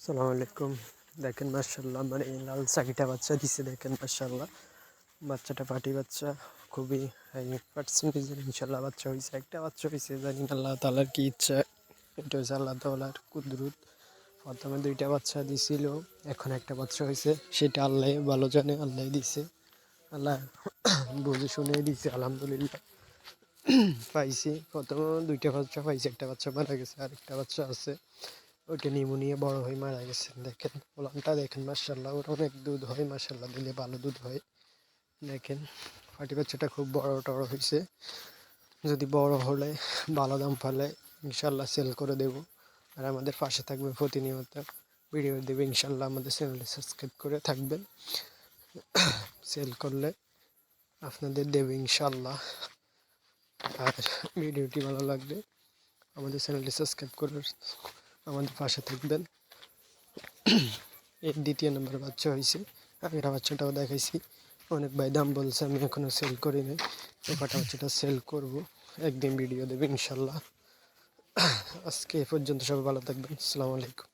আসসালামু আলাইকুম। দেখেন মাশাআল্লাহ আমার এই লাল চাকিটা বাচ্চা দিছে। দেখেন মাশাআল্লাহ বাচ্চাটা পাটি বাচ্চা, খুবই হাই পার্সেন্টেজের ইনশাল্লাহ বাচ্চা হয়েছে। একটা বাচ্চা হয়েছে, জানি না আল্লাহ তাআলার কি ইচ্ছা। এটা হচ্ছে আল্লাহ তাআলার কুদরত। প্রথমে দুইটা বাচ্চা দিছিল, এখন একটা বাচ্চা হয়েছে, সেটা আল্লাহ ভালো জানে। আল্লাহ দিছে, আল্লাহ বুঝে শুনে দিছে। আলহামদুলিল্লাহ পাইছি। প্রথমে দুইটা বাচ্চা পাইছি, একটা বাচ্চা মারা গেছে, আরেকটা বাচ্চা আছে, ওইটা নিউমোনিয়া বড় হয়ে মারা গেছে। দেখেন ওলানটা দেখেন মাশাআল্লাহ, ওর অনেক দুধ হয় মাশাআল্লাহ, দিলে ভালো দুধ হয়। দেখেন পাটি বাচ্চাটা খুব বড় টড় হয়েছে। যদি বড় হলে ভালো দাম পালে ইনশাল্লাহ সেল করে দেব। আর আমাদের পাশে থাকবে, প্রতিনিয়ত ভিডিও দেবে ইনশাল্লাহ। আমাদের চ্যানেলটি সাবস্ক্রাইব করে থাকবেন, সেল করলে আপনাদের দেবে ইনশাল্লাহ। আর ভিডিওটি ভালো লাগলে আমাদের চ্যানেলটি সাবস্ক্রাইব করে আমাদের পাশে থাকবেন। এর দ্বিতীয় নম্বর বাচ্চা হয়েছে, আগের বাচ্চাটাও দেখাইছি। অনেক ভাই দাম বলছে, আমি এখনও সেল করিনি। এই পাটা বাচ্চাটা সেল করব, একদিন ভিডিও দেবে ইনশাল্লাহ। আজকে এ পর্যন্ত, সবাই ভালো থাকবেন। আসসালামু আলাইকুম।